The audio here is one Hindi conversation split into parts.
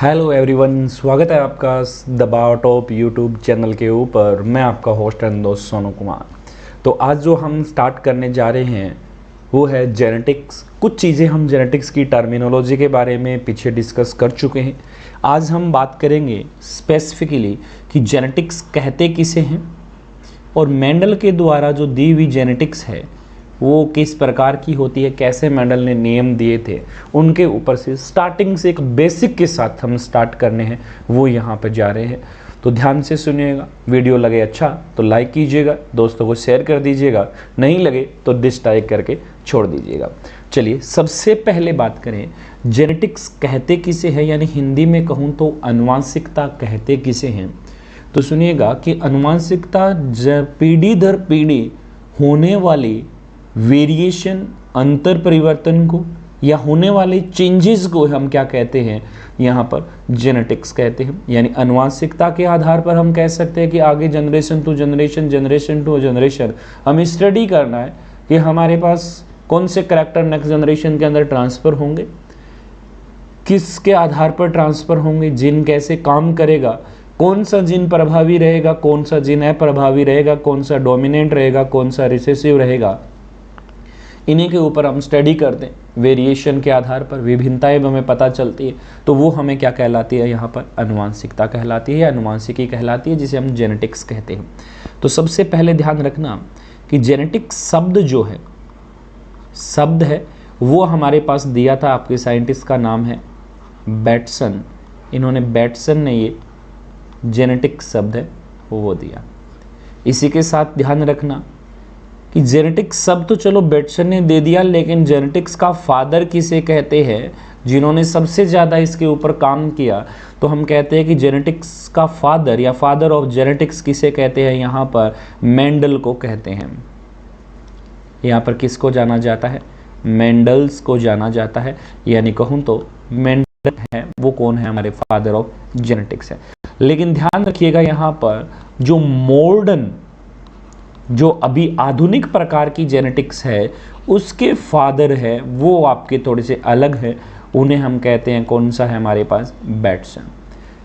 हेलो एवरीवन, स्वागत है आपका दबाव टॉप यूट्यूब चैनल के ऊपर। मैं आपका होस्ट एंड दोस्त सोनू कुमार। तो आज जो हम स्टार्ट करने जा रहे हैं वो है जेनेटिक्स। कुछ चीज़ें हम जेनेटिक्स की टर्मिनोलॉजी के बारे में पीछे डिस्कस कर चुके हैं। आज हम बात करेंगे स्पेसिफिकली कि जेनेटिक्स कहते किसे हैं और मेंडल के द्वारा जो दी हुई जेनेटिक्स है वो किस प्रकार की होती है, कैसे मेंडल ने नियम दिए थे, उनके ऊपर से स्टार्टिंग से एक बेसिक के साथ हम स्टार्ट करने हैं, वो यहाँ पर जा रहे हैं। तो ध्यान से सुनिएगा। वीडियो लगे अच्छा तो लाइक कीजिएगा, दोस्तों को शेयर कर दीजिएगा, नहीं लगे तो डिसलाइक करके छोड़ दीजिएगा। चलिए सबसे पहले बात करें जेनेटिक्स कहते किसे हैं, यानी हिंदी में कहूँ तो आनुवांशिकता कहते किसे हैं। तो सुनिएगा कि आनुवांशिकता पीढ़ी दर पीढ़ी होने वाली वेरिएशन, अंतर परिवर्तन को या होने वाले चेंजेस को हम क्या कहते हैं, यहाँ पर जेनेटिक्स कहते हैं। यानी आनुवांशिकता के आधार पर हम कह सकते हैं कि आगे generation to generation, generation to generation हमें स्टडी करना है कि हमारे पास कौन से करैक्टर नेक्स्ट जनरेशन के अंदर ट्रांसफ़र होंगे, किसके आधार पर ट्रांसफ़र होंगे, जीन कैसे काम करेगा, कौन सा जीन प्रभावी रहेगा, कौन सा जीन अप्रभावी रहेगा, कौन सा डोमिनेंट रहेगा, कौन सा रिसेसिव रहेगा। इन्हीं के ऊपर हम स्टडी करते हैं। वेरिएशन के आधार पर विभिन्नताएं हमें पता चलती है, तो वो हमें क्या कहलाती है, यहाँ पर आनुवांशिकता कहलाती है या आनुवांशिकी कहलाती है, जिसे हम जेनेटिक्स कहते हैं। तो सबसे पहले ध्यान रखना कि जेनेटिक्स शब्द जो है, शब्द है वो हमारे पास दिया था, आपके साइंटिस्ट का नाम है बैटसन। इन्होंने बैटसन ने ये जेनेटिक्स शब्द है वो दिया। इसी के साथ ध्यान रखना कि जेनेटिक्स शब्द तो चलो बैटसन ने दे दिया, लेकिन जेनेटिक्स का फादर किसे कहते हैं, जिन्होंने सबसे ज़्यादा इसके ऊपर काम किया, तो हम कहते हैं कि जेनेटिक्स का फादर या फादर ऑफ जेनेटिक्स किसे कहते हैं, यहाँ पर मेंडल को कहते हैं। यहाँ पर किसको जाना जाता है, मेंडल्स को जाना जाता है। यानी कहूँ तो मेंडल है वो कौन है, हमारे फादर ऑफ जेनेटिक्स है। लेकिन ध्यान रखिएगा यहाँ पर जो मॉडर्न, जो अभी आधुनिक प्रकार की जेनेटिक्स है उसके फादर है वो आपके थोड़े से अलग है। उन्हें हम कहते हैं, कौन सा है हमारे पास, बैटसन।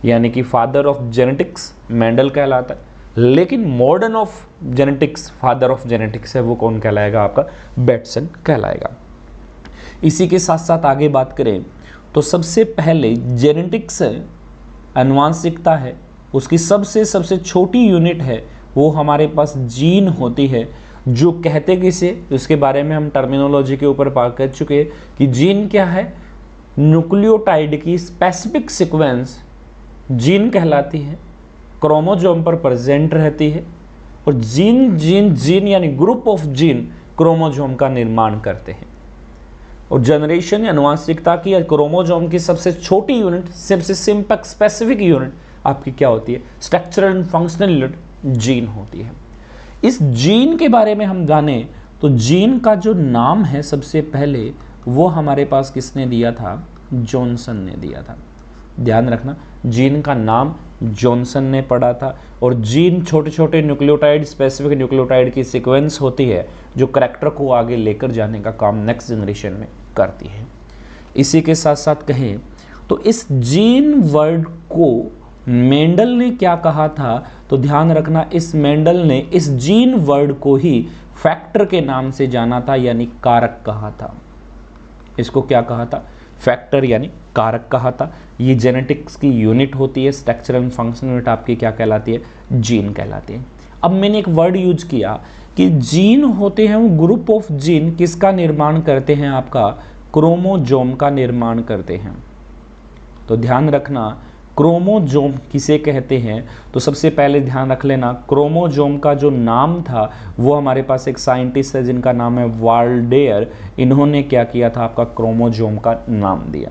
यानी कि फादर ऑफ जेनेटिक्स मेंडल कहलाता है, लेकिन modern of genetics, father of genetics है वो कौन कहलाएगा, आपका बैटसन कहलाएगा। इसी के साथ साथ आगे बात करें तो सबसे पहले जेनेटिक्स आनुवांशिकता है, उसकी सबसे छोटी यूनिट है वो हमारे पास जीन होती है। जो कहते किसे, उसके बारे में हम टर्मिनोलॉजी के ऊपर बात कर चुके हैं कि जीन क्या है, न्यूक्लियोटाइड की स्पेसिफिक सीक्वेंस जीन कहलाती है, क्रोमोसोम पर प्रेजेंट रहती है, और जीन यानी ग्रुप ऑफ जीन क्रोमोसोम का निर्माण करते हैं। और जनरेशन या आनुवांशिकता की या क्रोमोसोम की सबसे छोटी यूनिट, सबसे सिंपल स्पेसिफिक यूनिट आपकी क्या होती है, structural and functional unit gene होती है। इस जीन के बारे में हम जाने तो जीन का जो नाम है सबसे पहले वो हमारे पास किसने दिया था, जॉनसन ने दिया था। ध्यान रखना, जीन का नाम जॉनसन ने पढ़ा था। और जीन छोटे छोटे न्यूक्लियोटाइड, स्पेसिफिक न्यूक्लियोटाइड की सीक्वेंस होती है जो करैक्टर को आगे लेकर जाने का काम नेक्स्ट जनरेशन में करती है। इसी के साथ साथ कहें तो इस जीन वर्ड को मेंडल ने क्या कहा था, तो ध्यान रखना, इस मेंडल ने इस जीन वर्ड को ही फैक्टर के नाम से जाना था, यानी कारक कहा था। इसको क्या कहा था, फैक्टर यानी कारक कहा था। ये जेनेटिक्स की यूनिट होती है, स्ट्रक्चरल एंड फंक्शनल यूनिट आपकी क्या कहलाती है, जीन कहलाती है। अब मैंने एक वर्ड यूज किया कि जीन होते हैं वो ग्रुप ऑफ जीन किसका निर्माण करते हैं, आपका क्रोमोसोम का निर्माण करते हैं। तो ध्यान रखना, क्रोमोसोम किसे कहते हैं, तो सबसे पहले ध्यान रख लेना, क्रोमोसोम का जो नाम था वो हमारे पास एक साइंटिस्ट है जिनका नाम है वाल्डेयर। इन्होंने क्या किया था, आपका क्रोमोसोम का नाम दिया।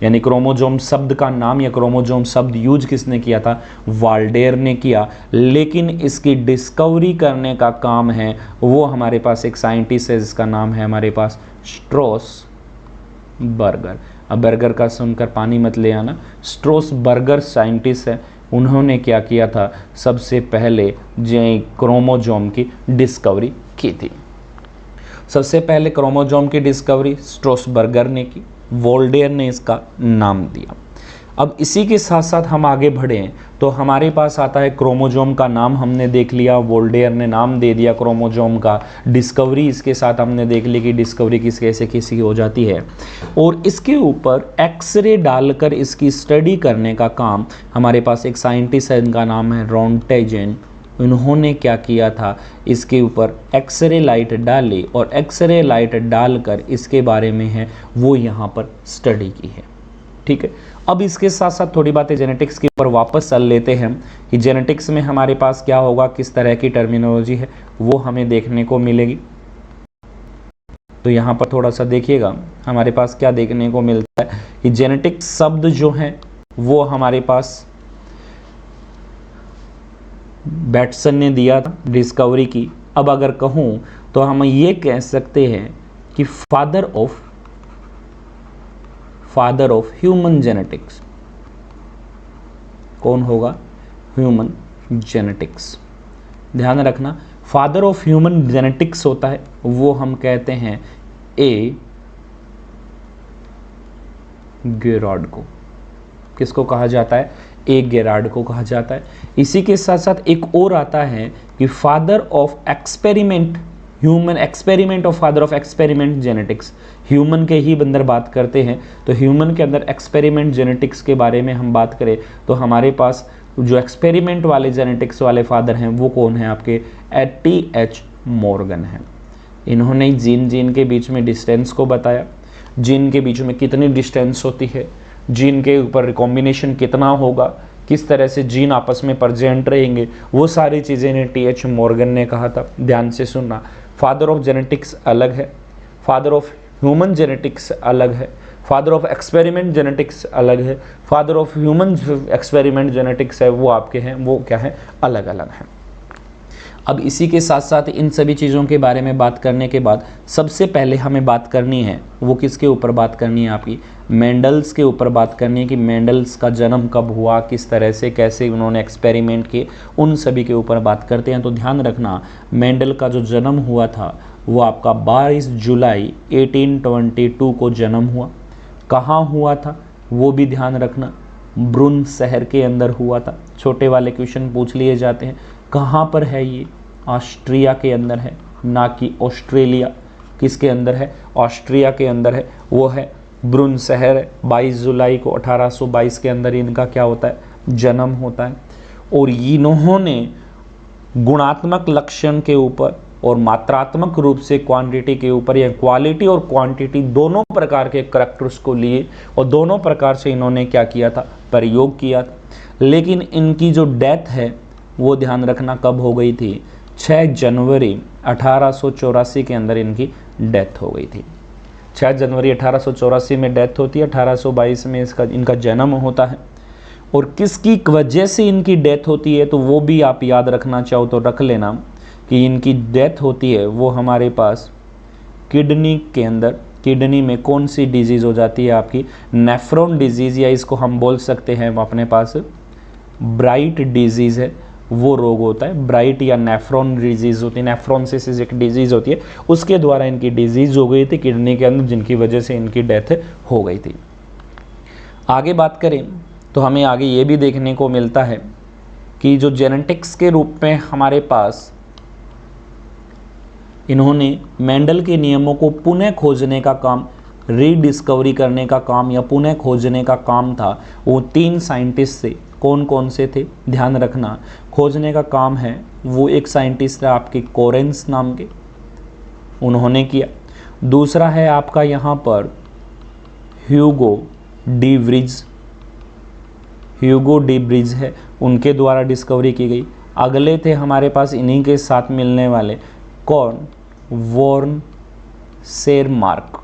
यानी क्रोमोसोम शब्द का नाम या क्रोमोसोम शब्द यूज किसने किया था, वाल्डेयर ने किया। लेकिन इसकी डिस्कवरी करने का काम है वो हमारे पास एक साइंटिस्ट है जिसका नाम है हमारे पास स्ट्रोसबर्गर। अब बर्गर का सुनकर पानी मत ले आना, स्ट्रोसबर्गर साइंटिस्ट है, उन्होंने क्या किया था, सबसे पहले क्रोमोसोम की डिस्कवरी की थी। सबसे पहले क्रोमोसोम की डिस्कवरी स्ट्रोसबर्गर ने की, वोल्डेयर ने इसका नाम दिया। अब इसी के साथ साथ हम आगे बढ़ें तो हमारे पास आता है क्रोमोजोम का नाम हमने देख लिया, वोल्डेयर ने नाम दे दिया क्रोमोजोम का। डिस्कवरी इसके साथ हमने देख ली कि डिस्कवरी किस कैसे किसी हो जाती है, और इसके ऊपर एक्सरे डालकर इसकी स्टडी करने का काम हमारे पास एक साइंटिस्ट है, इनका नाम है रोंटेजेन। उन्होंने क्या किया था, इसके ऊपर एक्सरे लाइट डाली और एक्सरे लाइट डालकर इसके बारे में है वो यहाँ पर स्टडी की है। ठीक है, अब इसके साथ साथ थोड़ी बातें जेनेटिक्स के ऊपर वापस चल लेते हैं कि जेनेटिक्स में हमारे पास क्या होगा, किस तरह की टर्मिनोलॉजी है वो हमें देखने को मिलेगी। तो यहाँ पर थोड़ा सा देखिएगा हमारे पास क्या देखने को मिलता है कि जेनेटिक्स शब्द जो है वो हमारे पास बैटसन ने दिया था डिस्कवरी की। अब अगर कहूँ तो हम ये कह सकते हैं कि फादर ऑफ ह्यूमन जेनेटिक्स कौन होगा, ह्यूमन जेनेटिक्स। ध्यान रखना, फादर ऑफ ह्यूमन जेनेटिक्स होता है वो हम कहते हैं ए गेरार्ड को। किसको कहा जाता है, ए गेरार्ड को कहा जाता है। इसी के साथ साथ एक और आता है कि father of experiment human experiment of father of experiment genetics. Human के ही अंदर बात करते हैं तो ह्यूमन के अंदर एक्सपेरिमेंट जेनेटिक्स के बारे में हम बात करें तो हमारे पास जो एक्सपेरिमेंट वाले जेनेटिक्स वाले फादर हैं वो कौन है, आपके T.H. मॉर्गन हैं। इन्होंने जीन के बीच में डिस्टेंस को बताया, जीन के बीच में कितनी डिस्टेंस होती है, जीन के ऊपर रिकॉम्बिनेशन कितना होगा, किस तरह से जीन आपस में प्रेजेंट रहेंगे, वो सारी चीज़ें ने T.H. मॉर्गन ने कहा था। ध्यान से सुनना, फादर ऑफ जेनेटिक्स अलग है, फादर ऑफ ह्यूमन जेनेटिक्स अलग है, फादर ऑफ एक्सपेरिमेंट जेनेटिक्स अलग है, father of human experiment genetics है वो आपके हैं, वो क्या है, अलग अलग हैं। अब इसी के साथ साथ इन सभी चीज़ों के बारे में बात करने के बाद सबसे पहले हमें बात करनी है वो किसके ऊपर बात करनी है, आपकी मेंडल्स के ऊपर बात करनी है कि मेंडल्स का जन्म कब हुआ, किस तरह से कैसे उन्होंने एक्सपेरिमेंट किए, उन सभी के ऊपर बात करते हैं। तो ध्यान रखना, मेंडल का जो जन्म हुआ था वो आपका 22 जुलाई 1822 को जन्म हुआ। कहाँ हुआ था वो भी ध्यान रखना, ब्रुन शहर के अंदर हुआ था। छोटे वाले क्वेश्चन पूछ लिए जाते हैं, कहाँ पर है ये, ऑस्ट्रिया के अंदर है, ना कि ऑस्ट्रेलिया। किसके अंदर है, ऑस्ट्रिया के अंदर है, वो है ब्रुन शहर है। 22 जुलाई को 1822 के अंदर इनका क्या होता है, जन्म होता है। और इन्होंने गुणात्मक लक्षण के ऊपर और मात्रात्मक रूप से क्वांटिटी के ऊपर, या क्वालिटी और क्वांटिटी दोनों प्रकार के करैक्टर्स को लिए और दोनों प्रकार से इन्होंने क्या किया था, प्रयोग किया था। लेकिन इनकी जो डेथ है वो ध्यान रखना कब हो गई थी, 6 जनवरी 1884 के अंदर इनकी डेथ हो गई थी। 6 जनवरी 1884 में डेथ होती है, 1822 में इनका जन्म होता है। और किसकी वजह से इनकी डेथ होती है तो वो भी आप याद रखना चाहो तो रख लेना कि इनकी डेथ होती है वो हमारे पास किडनी के अंदर। किडनी में कौन सी डिजीज़ हो जाती है आपकी, नेफ्रॉन डिजीज़, या इसको हम बोल सकते हैं अपने पास ब्राइट डिजीज़ है, वो रोग होता है। ब्राइट या नेफ्रॉन डिजीज़ होती है, नेफ्रॉन्सिस एक डिजीज़ होती है, उसके द्वारा इनकी डिजीज़ हो गई थी किडनी के अंदर, जिनकी वजह से इनकी डेथ हो गई थी। आगे बात करें तो हमें आगे ये भी देखने को मिलता है कि जो जेनेटिक्स के रूप में हमारे पास इन्होंने मेंडल के नियमों को पुनः खोजने का काम, रीडिस्कवरी करने का काम या पुनः खोजने का काम था, वो 3 साइंटिस्ट थे। कौन कौन से थे, ध्यान रखना, खोजने का काम है वो एक साइंटिस्ट है आपके कोरेंस नाम के, उन्होंने किया। दूसरा है आपका यहाँ पर ह्यूगो डी ब्रिज है, उनके द्वारा डिस्कवरी की गई। अगले थे हमारे पास इन्हीं के साथ मिलने वाले कौन, वॉर्न सेरमार्क।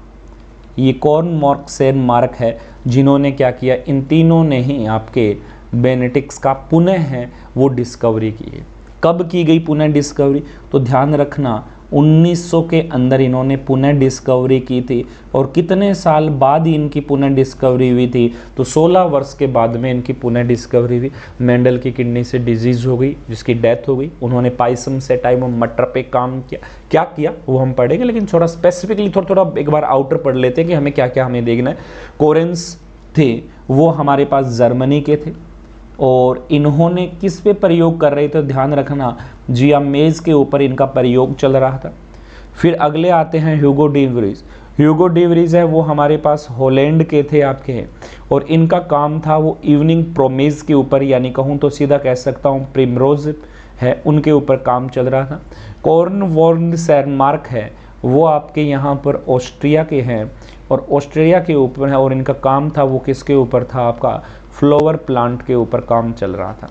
ये कॉर्न सेरमार्क है जिन्होंने क्या किया, इन तीनों ने ही आपके जेनेटिक्स का पुनः है वो डिस्कवरी की है। कब की गई पुनः डिस्कवरी, तो ध्यान रखना 1900 के अंदर इन्होंने पुनः डिस्कवरी की थी। और कितने साल बाद इनकी पुनः डिस्कवरी हुई थी, तो 16 वर्ष के बाद में इनकी पुनः डिस्कवरी हुई। मेंडल की किडनी से डिजीज़ हो गई जिसकी डेथ हो गई। उन्होंने पाइसम सेटाइम और मटर पे काम किया, क्या किया वो हम पढ़ेंगे, लेकिन थोड़ा स्पेसिफिकली थोड़ा एक बार आउटर पढ़ लेते हैं कि हमें क्या क्या हमें देखना है। कोरेंस थे वो हमारे पास जर्मनी के थे, और इन्होंने किस पे प्रयोग कर रहे थे, ध्यान रखना जियामेज के ऊपर इनका प्रयोग चल रहा था। फिर अगले आते हैं Hugo de worries. Hugo de worries है वो हमारे पास हॉलैंड के थे आपके, और इनका काम था वो इवनिंग प्रोमेज के ऊपर, यानी कहूँ तो सीधा कह सकता हूँ प्रिमरोज है उनके ऊपर काम चल रहा था। कॉर्नवॉल्ड सेरमार्क है वो आपके यहाँ पर ऑस्ट्रिया के हैं, और ऑस्ट्रिया के ऊपर है, और इनका काम था वो किसके ऊपर था, आपका फ्लावर प्लांट के ऊपर काम चल रहा था।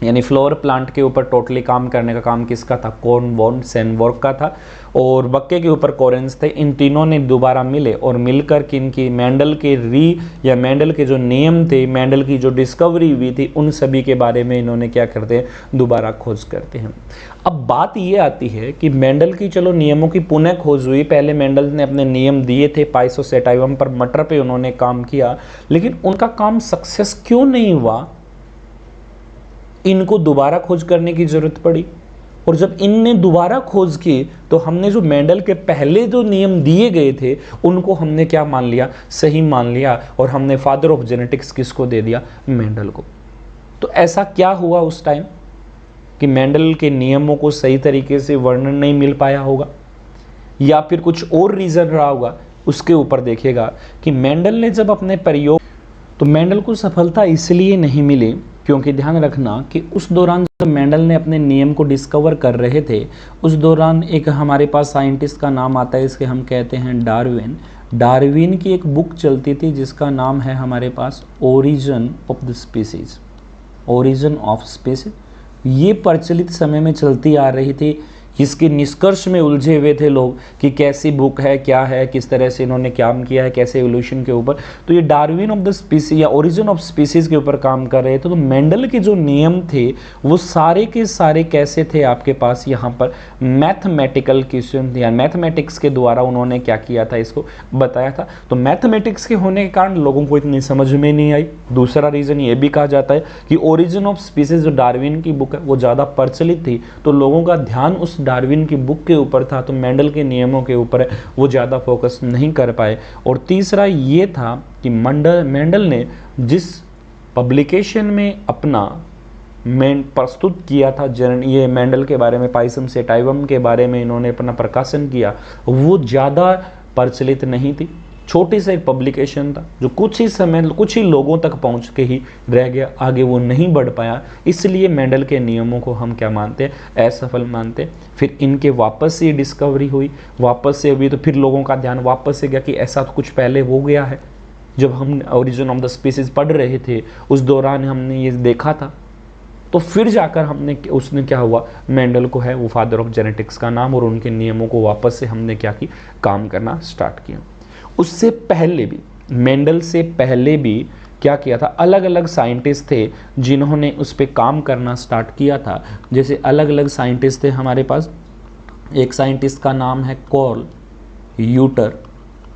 यानी फ्लावर प्लांट के ऊपर टोटली काम करने का काम किसका था, कॉर्नवॉल्ड सेरमार्क का था, और बक्के के ऊपर कोरेंस थे। इन तीनों ने दोबारा मिले और मिलकर किनकी मेंडल के या मेंडल के जो नियम थे, मेंडल की जो डिस्कवरी हुई थी, उन सभी के बारे में इन्होंने क्या करते हैं, दोबारा खोज करते हैं। अब बात ये आती है कि मेंडल की चलो नियमों की पुनः खोज हुई, पहले मेंडल ने अपने नियम दिए थे पाइसोसेटाइवम पर, मटर पे उन्होंने काम किया, लेकिन उनका काम सक्सेस क्यों नहीं हुआ, इनको दोबारा खोज करने की जरूरत पड़ी। और जब इनने दोबारा खोज की तो हमने जो मेंडल के पहले जो नियम दिए गए थे उनको हमने क्या मान लिया, सही मान लिया, और हमने फादर ऑफ जेनेटिक्स किसको दे दिया, मेंडल को। तो ऐसा क्या हुआ उस टाइम कि मेंडल के नियमों को सही तरीके से वर्णन नहीं मिल पाया होगा, या फिर कुछ और रीजन रहा होगा, उसके ऊपर देखिएगा कि मेंडल ने जब अपने प्रयोग, तो मेंडल को सफलता इसलिए नहीं मिली क्योंकि ध्यान रखना कि उस दौरान जब मेंडल ने अपने नियम को डिस्कवर कर रहे थे, उस दौरान एक हमारे पास साइंटिस्ट का नाम आता है, इसके हम कहते हैं डार्विन। डार्विन की एक बुक चलती थी जिसका नाम है हमारे पास origin of the species, origin of species. ये प्रचलित समय में चलती आ रही थी, इसके निष्कर्ष में उलझे हुए थे लोग कि कैसी बुक है, क्या है, किस तरह से इन्होंने काम किया है, कैसे एवोल्यूशन के ऊपर। तो ये डार्विन ऑफ द स्पीसीज या ओरिजिन ऑफ स्पीसीज के ऊपर काम कर रहे थे। तो मेंडल के जो नियम थे वो सारे के सारे कैसे थे आपके पास, यहाँ पर मैथमेटिकल क्वेश्चन या मैथमेटिक्स के द्वारा उन्होंने क्या किया था, इसको बताया था। तो मैथमेटिक्स के होने के कारण लोगों को इतनी समझ में नहीं आई। दूसरा रीज़न ये भी कहा जाता है कि ओरिजिन ऑफ स्पीसीज जो डार्विन की बुक है वो ज़्यादा प्रचलित थी, तो लोगों का ध्यान उस डार्विन की बुक के ऊपर था, तो मेंडल के नियमों के ऊपर वो ज़्यादा फोकस नहीं कर पाए। और तीसरा ये था कि मेंडल ने जिस पब्लिकेशन में अपना प्रस्तुत किया था ये मेंडल के बारे में, पाइसोसेटाइवम के बारे में इन्होंने अपना प्रकाशन किया, वो ज़्यादा प्रचलित नहीं थी। छोटी सा एक पब्लिकेशन था जो कुछ ही समय, कुछ ही लोगों तक पहुंच के ही रह गया, आगे वो नहीं बढ़ पाया। इसलिए मेंडल के नियमों को हम क्या मानते हैं, असफल मानते हैं। फिर इनके वापस से डिस्कवरी हुई, वापस से हुई, तो फिर लोगों का ध्यान वापस से गया कि ऐसा तो कुछ पहले हो गया है। जब हम ओरिजिन ऑफ द स्पीसीज पढ़ रहे थे उस दौरान हमने ये देखा था, तो फिर जाकर उसने क्या हुआ, मेंडल को है वो फादर ऑफ जेनेटिक्स का नाम, और उनके नियमों को वापस से हमने क्या की, काम करना स्टार्ट किया। उससे पहले भी, मेंडल से पहले भी क्या किया था, अलग अलग साइंटिस्ट थे जिन्होंने उस पर काम करना स्टार्ट किया था। जैसे अलग अलग साइंटिस्ट थे हमारे पास, एक साइंटिस्ट का नाम है कॉल यूटर,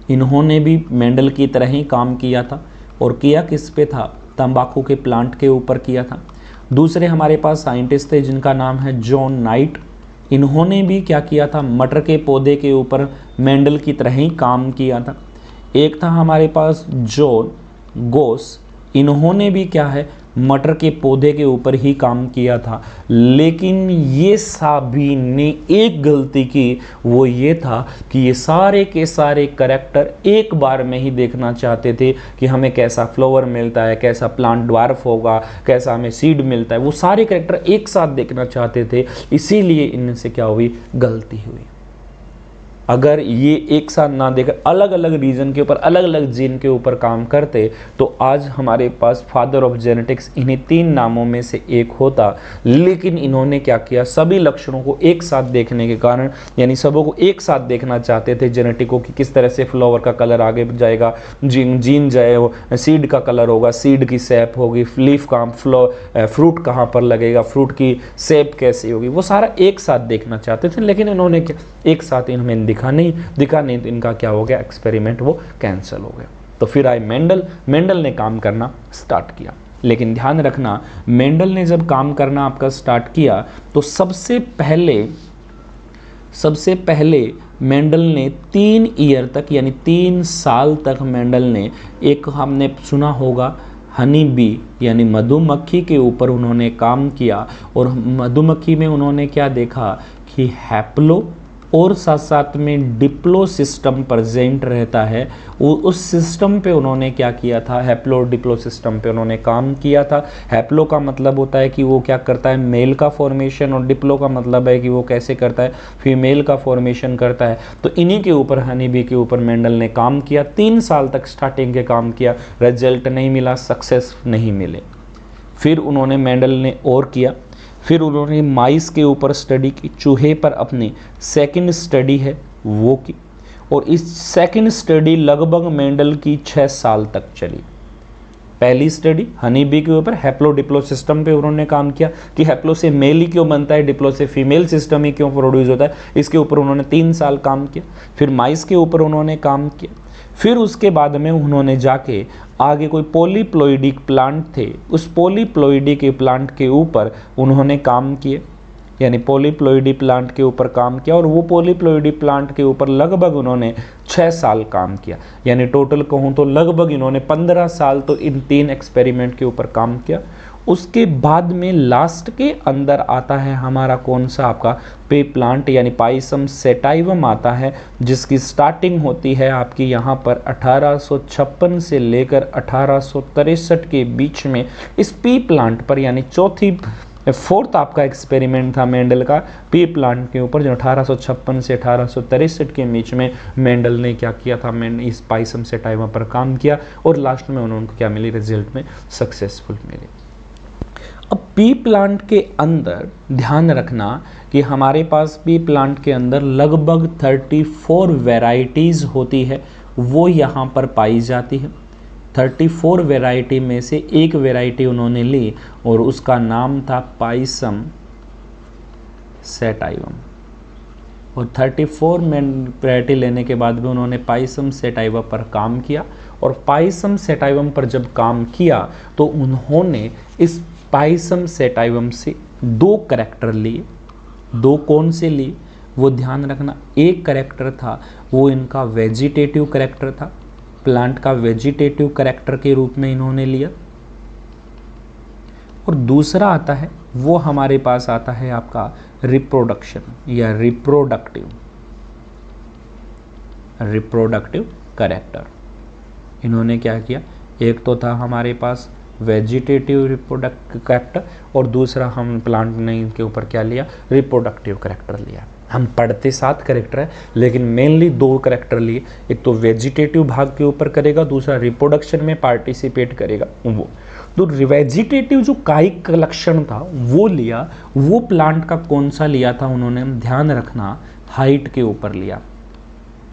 इन्होंने भी मेंडल की तरह ही काम किया था, और किया किस पे था, तंबाकू के प्लांट के ऊपर किया था। दूसरे हमारे पास साइंटिस्ट थे जिनका नाम है जॉन नाइट, इन्होंने भी क्या किया था, मटर के पौधे के ऊपर मेंडल की तरह ही काम किया था। एक था हमारे पास जॉन गोस, इन्होंने भी क्या है, मटर के पौधे के ऊपर ही काम किया था। लेकिन ये सभी ने एक गलती की, वो ये था कि ये सारे के सारे कैरेक्टर एक बार में ही देखना चाहते थे कि हमें कैसा फ्लावर मिलता है, कैसा प्लांट ड्वार्फ होगा, कैसा हमें सीड मिलता है, वो सारे कैरेक्टर एक साथ देखना चाहते थे। इसीलिए इनसे क्या हुई, गलती हुई। अगर ये एक साथ ना देकर अलग अलग रीजन के ऊपर, अलग अलग जीन के ऊपर काम करते, तो आज हमारे पास फादर ऑफ जेनेटिक्स इन्हीं 3 नामों में से एक होता। लेकिन इन्होंने क्या किया, सभी लक्षणों को एक साथ देखने के कारण, यानी सबों को एक साथ देखना चाहते थे जेनेटिकों की, किस तरह से फ्लावर का कलर आगे जाएगा, जीन जाए, सीड का कलर होगा, सीड की शेप होगी, लीफ का फ्रूट कहाँ पर लगेगा, फ्रूट की शेप कैसी होगी, वो सारा एक साथ देखना चाहते थे। लेकिन इन्होंने क्या, एक साथ इन्होंने दिखा नहीं, तो इनका क्या हो गया, एक्सपेरिमेंट वो कैंसिल हो गया। तो फिर आए मेंडल ने काम करना स्टार्ट किया। लेकिन ध्यान रखना, मेंडल ने जब काम करना आपका स्टार्ट किया, तो सबसे पहले मेंडल ने 3 ईयर तक यानी 3 साल तक मेंडल ने एक हमने सुना होगा हनी बी यानी मधुमक्खी के ऊपर उन्होंने काम किया। और मधुमक्खी में उन्होंने क्या देखा कि हैप्लो और साथ साथ में डिप्लो सिस्टम प्रेजेंट रहता है। वो उस सिस्टम पे उन्होंने क्या किया था, हैप्लो और डिप्लो सिस्टम पे उन्होंने काम किया था। हैप्लो का मतलब होता है कि वो क्या करता है, मेल का फॉर्मेशन, और डिप्लो का मतलब है कि वो कैसे करता है, फीमेल का फॉर्मेशन करता है। तो इन्हीं के ऊपर हनी बी के ऊपर मेंडल ने काम किया। 3 साल तक स्टार्टिंग के काम किया, रिजल्ट नहीं मिला, सक्सेस नहीं मिले। फिर उन्होंने मेंडल ने और किया, फिर उन्होंने माइस के ऊपर स्टडी की, चूहे पर अपनी सेकंड स्टडी है वो की। और इस सेकंड स्टडी लगभग मेंडल की 6 साल तक चली। पहली स्टडी हनी बी के ऊपर हैप्लो डिप्लो सिस्टम पे उन्होंने काम किया कि हैप्लो से मेल ही क्यों बनता है, डिप्लो से फीमेल सिस्टम ही क्यों प्रोड्यूस होता है, इसके ऊपर उन्होंने 3 साल काम किया। फिर माइस के ऊपर उन्होंने काम किया। फिर उसके बाद में उन्होंने जाके आगे कोई पॉलीप्लॉइडिक प्लांट थे, उस पॉलीप्लॉइडी के प्लांट के ऊपर उन्होंने काम किए, यानी पॉलीप्लॉइडी प्लांट के ऊपर काम किया। और वो पॉलीप्लॉइडी प्लांट के ऊपर लगभग उन्होंने 6 साल काम किया, यानी टोटल कहूँ तो लगभग इन्होंने 15 साल तो इन 3 एक्सपेरिमेंट के ऊपर काम किया। उसके बाद में लास्ट के अंदर आता है हमारा कौन सा, आपका पे प्लांट यानी पाइसम सेटाइवम आता है, जिसकी स्टार्टिंग होती है आपकी यहाँ पर 1856 से लेकर 1863 के बीच में। इस पी प्लांट पर यानी फोर्थ आपका एक्सपेरिमेंट था मेंडल का पी प्लांट के ऊपर, जो 1856 से 1863 के बीच में मेंडल ने क्या किया था, इस पाइसम सेटाइवम पर काम किया। और लास्ट में उन्होंने क्या मिली, रिजल्ट में सक्सेसफुल मिले। अब पी प्लांट के अंदर ध्यान रखना कि हमारे पास पी प्लांट के अंदर लगभग 34 वैरायटीज़ होती है, वो यहाँ पर पाई जाती है। 34 वैरायटी में से एक वैरायटी उन्होंने ली और उसका नाम था पाइसम सेटाइवम। और 34 वैरायटी लेने के बाद भी उन्होंने पाइसम सेटाइवम पर काम किया। और पाइसम सेटाइवम पर जब काम किया तो उन्होंने इस पाइसम सेटाइवम से 2 करैक्टर लिए। 2 कौन से लिए वो ध्यान रखना। एक करैक्टर था वो इनका वेजिटेटिव करैक्टर था, प्लांट का वेजिटेटिव करैक्टर के रूप में इन्होंने लिया। और दूसरा आता है वो हमारे पास आता है आपका रिप्रोडक्शन या रिप्रोडक्टिव करैक्टर। इन्होंने क्या किया, एक तो था हमारे पास वेजिटेटिव रिप्रोडक्टिव करैक्टर और दूसरा हम प्लांट ने इनके ऊपर क्या लिया, रिप्रोडक्टिव करैक्टर लिया। हम पढ़ते 7 करैक्टर है लेकिन मेनली 2 करैक्टर लिए, एक तो वेजिटेटिव भाग के ऊपर करेगा, दूसरा रिप्रोडक्शन में पार्टिसिपेट करेगा वो। तो वेजिटेटिव जो कायिक लक्षण था वो लिया। वो प्लांट का कौन सा लिया था उन्होंने, ध्यान रखना, हाइट के ऊपर लिया।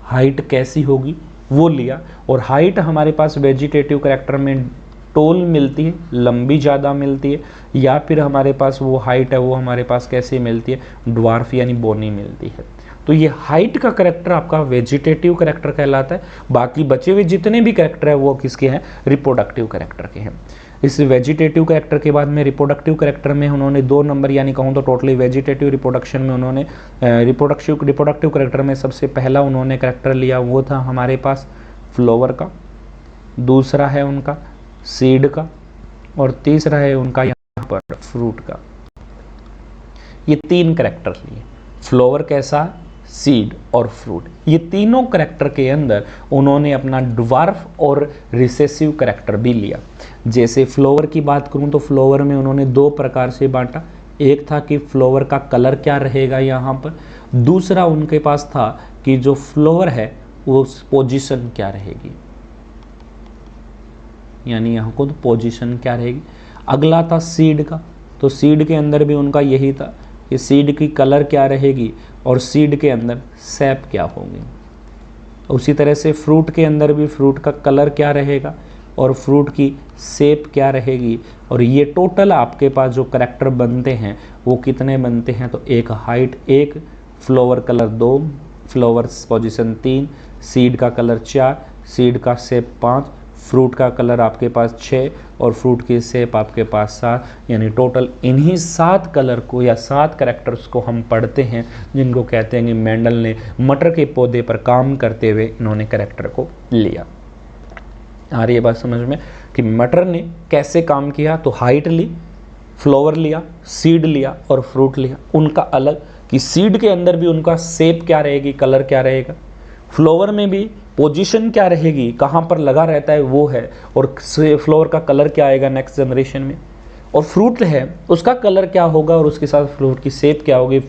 हाइट कैसी होगी वो लिया। और हाइट हमारे पास वेजिटेटिव करैक्टर में टोल मिलती है, लंबी ज़्यादा मिलती है, या फिर हमारे पास वो हाइट है वो हमारे पास कैसे मिलती है, ड्वार्फ यानी बोनी मिलती है। तो ये हाइट का करैक्टर आपका वेजिटेटिव करैक्टर कहलाता है। बाकी बचे हुए जितने भी करैक्टर है वो किसके हैं, रिप्रोडक्टिव करैक्टर के हैं। इस वेजिटेटिव करैक्टर के बाद में रिप्रोडक्टिव करैक्टर में उन्होंने 2 नंबर यानी कहूँ तो टोटली वेजिटेटिव रिप्रोडक्शन में उन्होंने रिप्रोडक्टिव करैक्टर में सबसे पहला उन्होंने करैक्टर लिया वो था हमारे पास फ्लावर का, दूसरा है उनका सीड का, और तीसरा है उनका यहाँ पर फ्रूट का। ये 3 करैक्टर लिए, फ्लावर कैसा, सीड और फ्रूट। ये तीनों करैक्टर के अंदर उन्होंने अपना ड्वार्फ और रिसेसिव करैक्टर भी लिया। जैसे फ्लावर की बात करूं तो फ्लावर में उन्होंने 2 प्रकार से बांटा। एक था कि फ्लावर का कलर क्या रहेगा यहाँ पर, दूसरा उनके पास था कि जो फ्लावर है वो पोजीशन क्या रहेगी, यानी यहाँ को तो पोजीशन क्या रहेगी। अगला था सीड का, तो सीड के अंदर भी उनका यही था कि सीड की कलर क्या रहेगी और सीड के अंदर शेप क्या होगी। उसी तरह से फ्रूट के अंदर भी फ्रूट का कलर क्या रहेगा और फ्रूट की शेप क्या रहेगी। और ये टोटल आपके पास जो करैक्टर बनते हैं वो कितने बनते हैं, तो एक height 1, flower colour 2, flower position 3, seed का कलर 4, सीड का शेप 5, फ्रूट का कलर आपके पास 6 और फ्रूट की शेप आपके पास 7, यानी टोटल इन्हीं 7 कलर को या 7 कैरेक्टर्स को हम पढ़ते हैं, जिनको कहते हैं कि मेंडल ने मटर के पौधे पर काम करते हुए इन्होंने कैरेक्टर को लिया। आ रही है बात समझ में कि मटर ने कैसे काम किया? तो हाइट ली, फ्लावर लिया, सीड लिया और फ्रूट लिया। उनका अलग कि सीड के अंदर भी उनका शेप क्या रहेगी, कलर क्या रहेगा, फ्लावर में भी पोजीशन क्या रहेगी, कहाँ पर लगा रहता है वो है, और फ्लावर का कलर क्या आएगा नेक्स्ट जनरेशन में, और फ्रूट है उसका कलर क्या होगा और उसके साथ फ्रूट की शेप क्या होगी।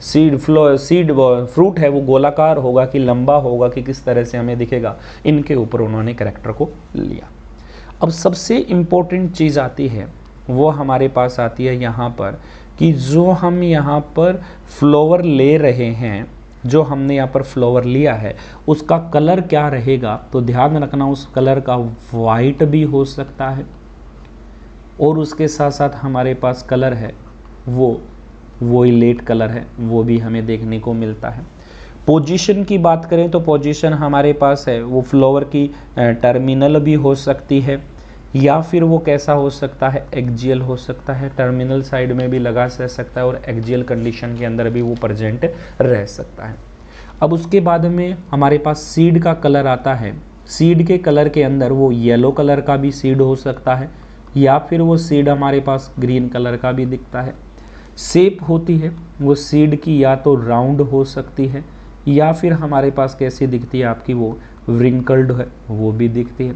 सीड फ्रूट है वो गोलाकार होगा कि लंबा होगा कि किस तरह से हमें दिखेगा, इनके ऊपर उन्होंने कैरेक्टर को लिया। अब सबसे इम्पोर्टेंट चीज़ आती है, वो हमारे पास आती है यहाँ पर कि जो हम यहाँ पर फ्लावर ले रहे हैं, जो हमने यहाँ पर फ्लावर लिया है उसका कलर क्या रहेगा। तो ध्यान रखना उस कलर का वाइट भी हो सकता है और उसके साथ साथ हमारे पास कलर है वो वोयलेट कलर है, वो भी हमें देखने को मिलता है। पोजीशन की बात करें तो पोजीशन हमारे पास है वो फ्लावर की टर्मिनल भी हो सकती है, या फिर वो कैसा हो सकता है, एक्जियल हो सकता है। टर्मिनल साइड में भी लगा रह सकता है और एक्जियल कंडीशन के अंदर भी वो प्रेजेंट रह सकता है। अब उसके बाद में हमारे पास सीड का कलर आता है। सीड के कलर के अंदर वो येलो कलर का भी सीड हो सकता है, या फिर वो सीड हमारे पास ग्रीन कलर का भी दिखता है। शेप होती है वो सीड की या तो राउंड हो सकती है, या फिर हमारे पास कैसी दिखती है आपकी वो व्रिंकल्ड है, वो भी दिखती है।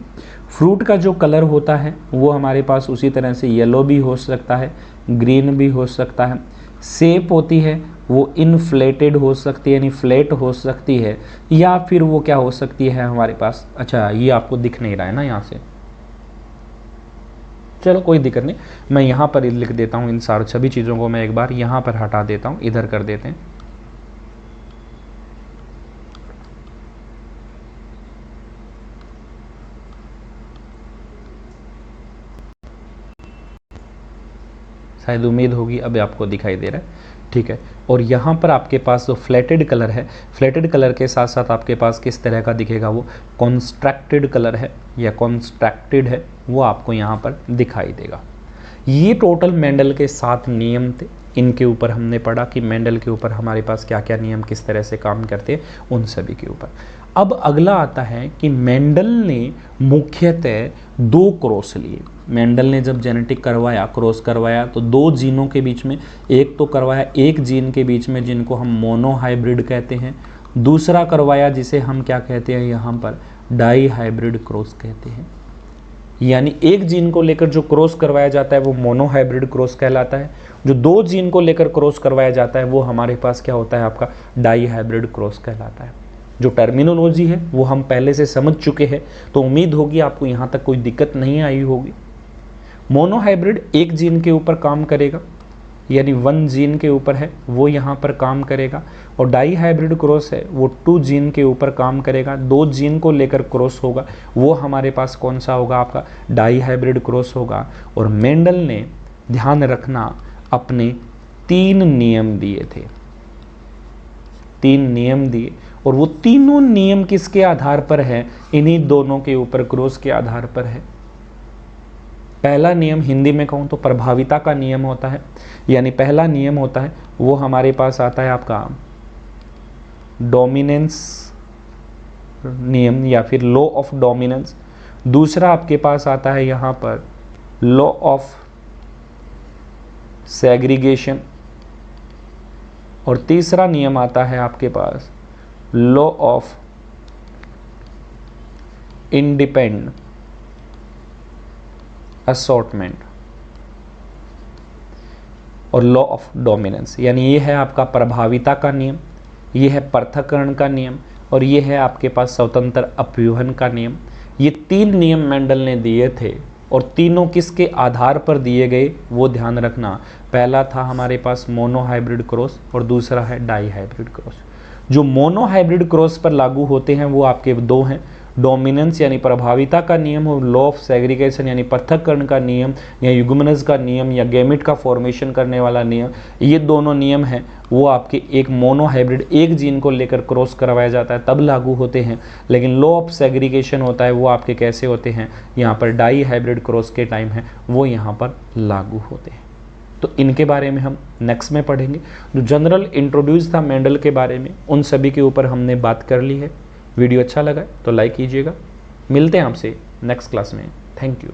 फ्रूट का जो कलर होता है वो हमारे पास उसी तरह से येलो भी हो सकता है, ग्रीन भी हो सकता है। शेप होती है वो इनफ्लेटेड हो सकती है, यानी फ्लैट हो सकती है, या फिर वो क्या हो सकती है हमारे पास, अच्छा ये आपको दिख नहीं रहा है ना यहाँ से, चलो कोई दिक्कत नहीं, मैं यहाँ पर लिख देता हूँ। इन सभी चीज़ों को मैं एक बार यहाँ पर हटा देता हूँ, इधर कर देते हैं। शायद उम्मीद होगी अब आपको दिखाई दे रहा है, ठीक है। और यहाँ पर आपके पास जो फ्लैटेड कलर है, फ्लैटेड कलर के साथ साथ आपके पास किस तरह का दिखेगा, वो कॉन्स्ट्रक्टेड कलर है या कॉन्स्ट्रक्टेड है, वो आपको यहाँ पर दिखाई देगा। ये टोटल मेंडल के 7 नियम थे, इनके ऊपर हमने पढ़ा कि मेंडल के ऊपर हमारे पास क्या क्या नियम किस तरह से काम करते हैं, उन सभी के ऊपर। अब अगला आता है कि मेंडल ने मुख्यतः 2 क्रॉस लिए। मेंडल ने जब जेनेटिक करवाया, क्रॉस करवाया, तो 2 जीनों के बीच में एक तो करवाया, एक जीन के बीच में जिनको हम मोनोहाइब्रिड कहते हैं, दूसरा करवाया जिसे हम क्या कहते हैं यहाँ पर डाई हाइब्रिड क्रॉस कहते हैं। यानी एक जीन को लेकर जो क्रॉस करवाया जाता है वो मोनोहाइब्रिड क्रॉस कहलाता है, जो 2 जीन को लेकर क्रॉस करवाया जाता है वो हमारे पास क्या होता है आपका डाई हाइब्रिड क्रॉस कहलाता है। जो टर्मिनोलॉजी है वो हम पहले से समझ चुके हैं, तो उम्मीद होगी आपको यहाँ तक कोई दिक्कत नहीं आई होगी। मोनोहाइब्रिड एक जीन के ऊपर काम करेगा, यानी 1 जीन के ऊपर है वो यहाँ पर काम करेगा, और डाई हाइब्रिड क्रॉस है वो 2 जीन के ऊपर काम करेगा, 2 जीन को लेकर क्रॉस होगा, वो हमारे पास कौन सा होगा आपका डाई हाइब्रिड क्रॉस होगा। और मेंडल ने ध्यान रखना अपने 3 नियम दिए थे, 3 नियम दिए, और वो तीनों नियम किसके आधार पर है, इन्हीं दोनों के ऊपर क्रॉस के आधार पर है। पहला नियम हिंदी में कहूँ तो प्रभाविता का नियम होता है, यानी पहला नियम होता है वो हमारे पास आता है आपका डोमिनेंस नियम या फिर लॉ ऑफ डोमिनेंस। दूसरा आपके पास आता है यहाँ पर लॉ ऑफ सेग्रीगेशन, और तीसरा नियम आता है आपके पास लॉ ऑफ इंडिपेंडेंट असॉर्टमेंट और लॉ ऑफ डोमिनेंस। यानी ये है आपका प्रभाविता का नियम, ये है पृथक्करण का नियम, और ये है आपके पास स्वतंत्र अपव्यूहन का नियम। ये 3 नियम मेंडल ने दिए थे, और तीनों किसके आधार पर दिए गए वो ध्यान रखना। पहला था हमारे पास मोनोहाइब्रिड क्रॉस और दूसरा है डाई हाइब्रिड क्रॉस। जो मोनोहाइब्रिड क्रॉस पर लागू होते हैं वो आपके 2 हैं, डोमिनेंस यानी प्रभाविता का नियम और लॉ ऑफ सेग्रीगेशन यानी पृथक्करण का नियम या युग्मनज का नियम या गैमेट का फॉर्मेशन करने वाला नियम, ये दोनों नियम हैं वो आपके एक मोनोहाइब्रिड एक जीन को लेकर क्रॉस करवाया जाता है तब लागू होते हैं। लेकिन लॉ ऑफ सेग्रीगेशन होता है वो आपके कैसे होते हैं, यहाँ पर डाई हाइब्रिड क्रॉस के टाइम है वो यहाँ पर लागू होते हैं। तो इनके बारे में हम नेक्स्ट में पढ़ेंगे। जो जनरल इंट्रोड्यूस था मेंडल के बारे में, उन सभी के ऊपर हमने बात कर ली है। वीडियो अच्छा लगा तो लाइक कीजिएगा। मिलते हैं आपसे नेक्स्ट क्लास में। Thank you.